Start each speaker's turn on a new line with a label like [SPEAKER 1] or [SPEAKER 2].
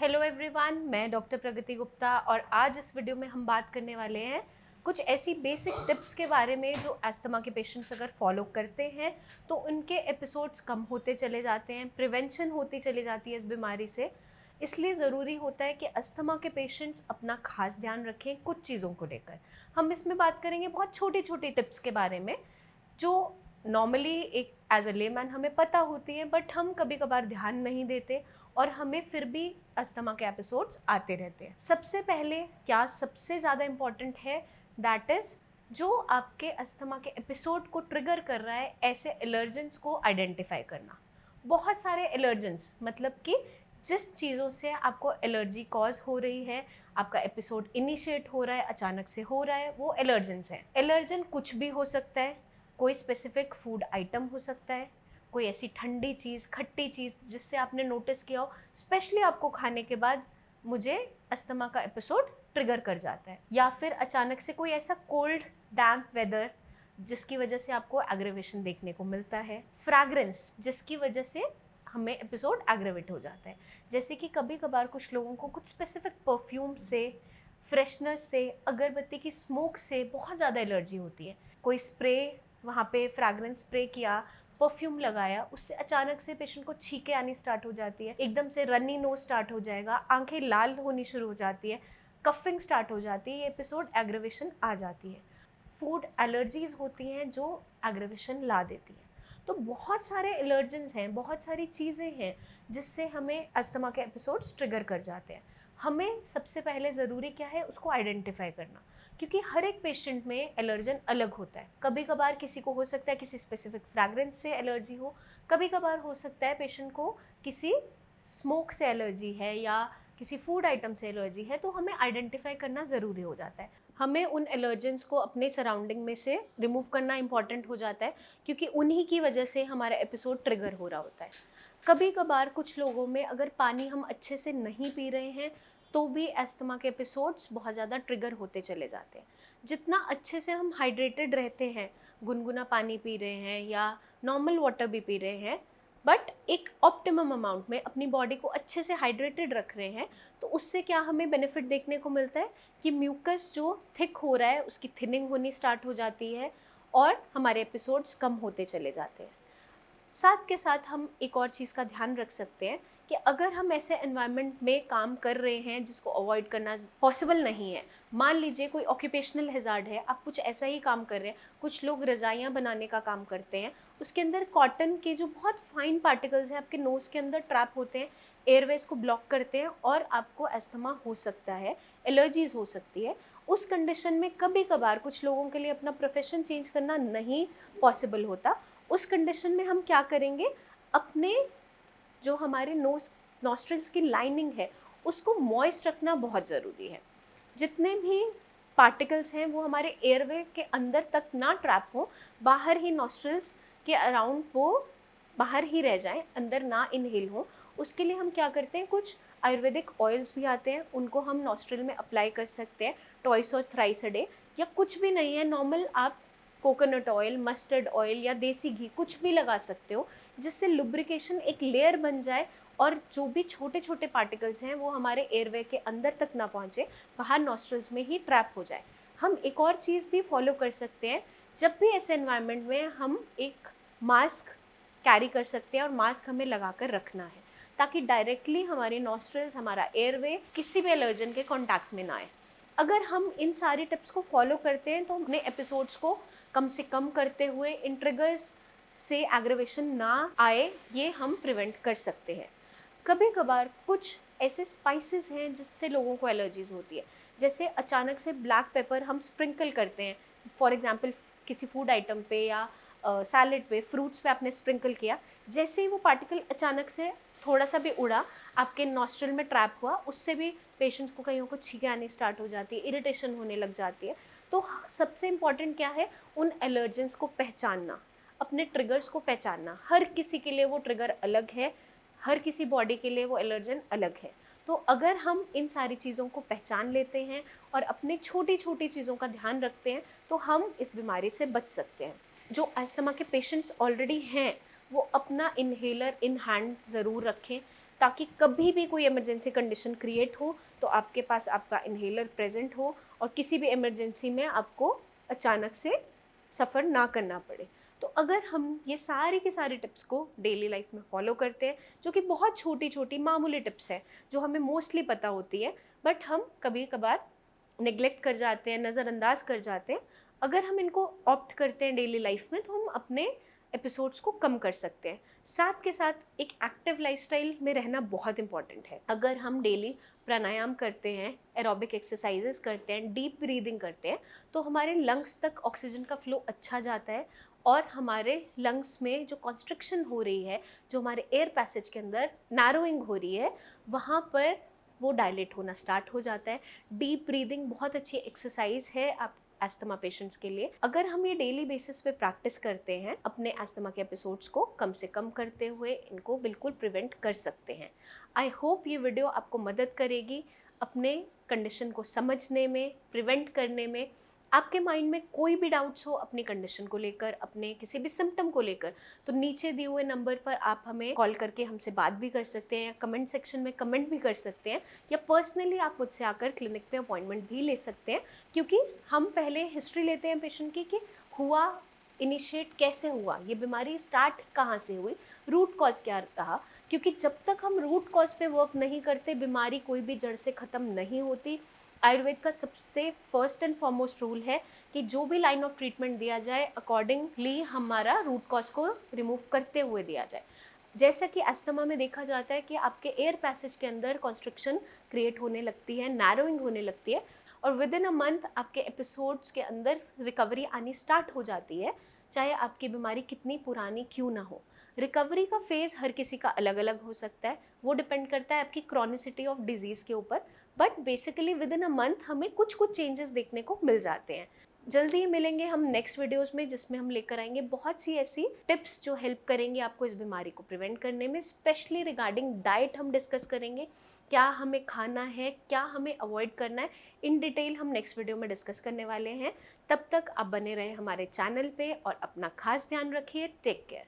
[SPEAKER 1] Hello everyone, मैं doctor प्रगति गुप्ता और आज इस वीडियो में हम बात करने वाले हैं कुछ ऐसी बेसिक टिप्स के बारे में जो अस्थमा के पेशेंट्स अगर फॉलो करते हैं तो उनके एपिसोड्स कम होते चले जाते हैं, प्रिवेंशन होती चली जाती है इस बीमारी से। इसलिए ज़रूरी होता है कि अस्थमा के पेशेंट्स अपना खास ध्यान रखें कुछ चीज़ों को लेकर। हम इसमें बात करेंगे बहुत छोटी छोटी टिप्स के बारे में जो नॉर्मली एक एज अ लेमैन हमें पता होती है, बट हम कभी कभार ध्यान नहीं देते और हमें फिर भी अस्थमा के एपिसोड्स आते रहते हैं। सबसे पहले क्या सबसे ज़्यादा इम्पॉर्टेंट है, दैट इज़ जो आपके अस्थमा के एपिसोड को ट्रिगर कर रहा है ऐसे एलर्जेंस को आइडेंटिफाई करना। बहुत सारे एलर्जेंस मतलब कि जिस चीज़ों से आपको एलर्जी कॉज हो रही है, आपका एपिसोड इनिशिएट हो रहा है, अचानक से हो रहा है, वो एलर्जेंस हैं। एलर्जन कुछ भी हो सकता है, कोई स्पेसिफिक फूड आइटम हो सकता है, कोई ऐसी ठंडी चीज़, खट्टी चीज़ जिससे आपने नोटिस किया हो स्पेशली आपको खाने के बाद मुझे अस्थमा का एपिसोड ट्रिगर कर जाता है, या फिर अचानक से कोई ऐसा कोल्ड डैम्प वेदर जिसकी वजह से आपको एग्रेवेशन देखने को मिलता है, फ्रैग्रेंस जिसकी वजह से हमें एपिसोड एग्रेवेट हो जाता है। जैसे कि कभी कभार कुछ लोगों को कुछ स्पेसिफिक परफ्यूम से, फ्रेशनर से, अगरबत्ती की स्मोक से बहुत ज़्यादा एलर्जी होती है। कोई स्प्रे, वहाँ पे फ्रैग्रेंस स्प्रे किया, परफ्यूम लगाया, उससे अचानक से पेशेंट को छींकें आनी स्टार्ट हो जाती है, एकदम से रनी नोज स्टार्ट हो जाएगा, आंखें लाल होनी शुरू हो जाती है, कफिंग स्टार्ट हो जाती है, ये एपिसोड एग्रेवेशन आ जाती है। फूड एलर्जीज होती हैं जो एग्रेवेशन ला देती है। तो बहुत सारे एलर्जेंस हैं, बहुत सारी चीज़ें हैं जिससे हमें अस्थमा के एपिसोड्स ट्रिगर कर जाते हैं। हमें सबसे पहले ज़रूरी क्या है, उसको आइडेंटिफाई करना, क्योंकि हर एक पेशेंट में एलर्जन अलग होता है। कभी कभार किसी को हो सकता है किसी स्पेसिफिक फ्रैग्रेंस से एलर्जी हो, कभी कभार हो सकता है पेशेंट को किसी स्मोक से एलर्जी है या किसी फूड आइटम से एलर्जी है। तो हमें आइडेंटिफाई करना ज़रूरी हो जाता है। हमें उन एलर्जेंस को अपने सराउंडिंग में से रिमूव करना इंपॉर्टेंट हो जाता है, क्योंकि उन्हीं की वजह से हमारा एपिसोड ट्रिगर हो रहा होता है। कभी कभार कुछ लोगों में अगर पानी हम अच्छे से नहीं पी रहे हैं तो भी अस्थमा के एपिसोड्स बहुत ज़्यादा ट्रिगर होते चले जाते हैं। जितना अच्छे से हम हाइड्रेटेड रहते हैं, गुनगुना पानी पी रहे हैं या नॉर्मल वाटर भी पी रहे हैं, बट एक ऑप्टिमम अमाउंट में अपनी बॉडी को अच्छे से हाइड्रेटेड रख रहे हैं, तो उससे क्या हमें बेनिफिट देखने को मिलता है कि म्यूकस जो थिक हो रहा है उसकी थिनिंग होनी स्टार्ट हो जाती है और हमारे एपिसोड्स कम होते चले जाते हैं। साथ के साथ हम एक और चीज़ का ध्यान रख सकते हैं कि अगर हम ऐसे एनवायरनमेंट में काम कर रहे हैं जिसको अवॉइड करना पॉसिबल नहीं है, मान लीजिए कोई ऑक्यूपेशनल हैज़ार्ड है, आप कुछ ऐसा ही काम कर रहे हैं, कुछ लोग रज़ाइयाँ बनाने का काम करते हैं, उसके अंदर कॉटन के जो बहुत फाइन पार्टिकल्स हैं आपके नोज़ के अंदर ट्रैप होते हैं, एयरवेज को ब्लॉक करते हैं और आपको अस्थमा हो सकता है, एलर्जीज़ हो सकती है। उस कंडीशन में कभी कभार कुछ लोगों के लिए अपना प्रोफेशन चेंज करना नहीं पॉसिबल होता। उस कंडीशन में हम क्या करेंगे, अपने जो हमारे नॉस्ट्रिल्स की लाइनिंग है उसको मॉइस्ट रखना बहुत ज़रूरी है। जितने भी पार्टिकल्स हैं वो हमारे एयरवे के अंदर तक ना ट्रैप हो, बाहर ही नॉस्ट्रिल्स के अराउंड वो बाहर ही रह जाएं, अंदर ना इनहेल हो। उसके लिए हम क्या करते हैं, कुछ आयुर्वेदिक ऑयल्स भी आते हैं, उनको हम नॉस्ट्रिल में अप्लाई कर सकते हैं ट्वाइस और थ्राइस अ डे। या कुछ भी नहीं है, नॉर्मल आप कोकोनट ऑयल, मस्टर्ड ऑयल या देसी घी कुछ भी लगा सकते हो, जिससे लुब्रिकेशन एक लेयर बन जाए और जो भी छोटे छोटे पार्टिकल्स हैं वो हमारे एयरवे के अंदर तक ना पहुँचे, बाहर नॉस्ट्रल्स में ही ट्रैप हो जाए। हम एक और चीज़ भी फॉलो कर सकते हैं, जब भी ऐसे एनवायरनमेंट में हम एक मास्क कैरी कर सकते हैं और मास्क हमें लगा कर रखना है ताकि डायरेक्टली हमारे नॉस्ट्रल्स, हमारा एयरवे किसी भी एलर्जन के कॉन्टैक्ट में ना आए। अगर हम इन सारी टिप्स को फॉलो करते हैं तो अपने एपिसोड्स को कम से कम करते हुए इन ट्रिगर्स से एग्रेवेशन ना आए, ये हम प्रिवेंट कर सकते हैं। कभी कभार कुछ ऐसे स्पाइसेस हैं जिससे लोगों को एलर्जीज होती है, जैसे अचानक से ब्लैक पेपर हम स्प्रिंकल करते हैं, फॉर एग्जांपल किसी फूड आइटम पे या सैलेड पे, फ्रूट्स पे आपने स्प्रिंकल किया, जैसे ही वो पार्टिकल अचानक से थोड़ा सा भी उड़ा, आपके नॉस्ट्रल में ट्रैप हुआ, उससे भी पेशेंट्स को कईयों को छींकें आनी स्टार्ट हो जाती है, इरिटेशन होने लग जाती है। तो सबसे इम्पॉर्टेंट क्या है, उन एलर्जेंस को पहचानना, अपने ट्रिगर्स को पहचानना। हर किसी के लिए वो ट्रिगर अलग है, हर किसी बॉडी के लिए वो एलर्जन अलग है। तो अगर हम इन सारी चीज़ों को पहचान लेते हैं और अपने छोटी छोटी चीज़ों का ध्यान रखते हैं तो हम इस बीमारी से बच सकते हैं। जो अस्थमा के पेशेंट्स ऑलरेडी हैं वो अपना इन्हेलर इन हैंड ज़रूर रखें, ताकि कभी भी कोई इमरजेंसी कंडीशन क्रिएट हो तो आपके पास आपका इन्हेलर प्रेजेंट हो और किसी भी इमरजेंसी में आपको अचानक से सफ़र ना करना पड़े। तो अगर हम ये सारी की सारी टिप्स को डेली लाइफ में फॉलो करते हैं, जो कि बहुत छोटी छोटी मामूली टिप्स हैं जो हमें मोस्टली पता होती है, बट हम कभी कभार नेग्लेक्ट कर जाते हैं, नज़रअंदाज कर जाते हैं, अगर हम इनको ऑप्ट करते हैं डेली लाइफ में तो हम अपने एपिसोड्स को कम कर सकते हैं। साथ के साथ एक एक्टिव लाइफस्टाइल में रहना बहुत इंपॉर्टेंट है। अगर हम डेली प्राणायाम करते हैं, एरोबिक एक्सरसाइजेस करते हैं, डीप ब्रीदिंग करते हैं, तो हमारे लंग्स तक ऑक्सीजन का फ्लो अच्छा जाता है और हमारे लंग्स में जो कॉन्स्ट्रिक्शन हो रही है, जो हमारे एयर पैसेज के अंदर नैरोइंग हो रही है, वहाँ पर वो डायलेट होना स्टार्ट हो जाता है। डीप ब्रीदिंग बहुत अच्छी एक्सरसाइज है आप एस्थमा पेशेंट्स के लिए। अगर हम ये डेली बेसिस पे प्रैक्टिस करते हैं, अपने एस्थमा के एपिसोड्स को कम से कम करते हुए इनको बिल्कुल प्रिवेंट कर सकते हैं। आई होप ये वीडियो आपको मदद करेगी अपने कंडीशन को समझने में, प्रिवेंट करने में। आपके माइंड में कोई भी डाउट्स हो अपनी कंडीशन को लेकर, अपने किसी भी सिम्टम को लेकर, तो नीचे दिए हुए नंबर पर आप हमें कॉल करके हमसे बात भी कर सकते हैं, या कमेंट सेक्शन में कमेंट भी कर सकते हैं, या पर्सनली आप मुझसे आकर क्लिनिक पे अपॉइंटमेंट भी ले सकते हैं, क्योंकि हम पहले हिस्ट्री लेते हैं पेशेंट की कि हुआ, इनिशिएट कैसे हुआ, ये बीमारी स्टार्ट कहाँ से हुई, रूट कॉज क्या रहा, क्योंकि जब तक हम रूट कॉज पे वर्क नहीं करते बीमारी कोई भी जड़ से ख़त्म नहीं होती। आयुर्वेद का सबसे फर्स्ट एंड फॉरमोस्ट रूल है कि जो भी लाइन ऑफ ट्रीटमेंट दिया जाए अकॉर्डिंगली हमारा रूट कॉज को रिमूव करते हुए दिया जाए। जैसा कि अस्थमा में देखा जाता है कि आपके एयर पैसेज के अंदर कॉन्स्ट्रिक्शन क्रिएट होने लगती है, नैरोइंग होने लगती है, और विद इन अ मंथ आपके एपिसोड्स के अंदर रिकवरी आनी स्टार्ट हो जाती है, चाहे आपकी बीमारी कितनी पुरानी क्यों ना हो। रिकवरी का फेज़ हर किसी का अलग अलग हो सकता है, वो डिपेंड करता है आपकी क्रॉनिसिटी ऑफ डिजीज़ के ऊपर, but basically with in a month हमें कुछ कुछ चेंजेस देखने को मिल जाते हैं। जल्दी ही मिलेंगे हम नेक्स्ट वीडियोस में, जिसमें हम लेकर आएंगे बहुत सी ऐसी टिप्स जो हेल्प करेंगे आपको इस बीमारी को प्रिवेंट करने में। स्पेशली रिगार्डिंग डाइट हम डिस्कस करेंगे, क्या हमें खाना है, क्या हमें अवॉइड करना है, इन डिटेल हम नेक्स्ट वीडियो में डिस्कस करने वाले हैं। तब तक आप बने रहें हमारे चैनल पे और अपना खास ध्यान रखिए। Take care.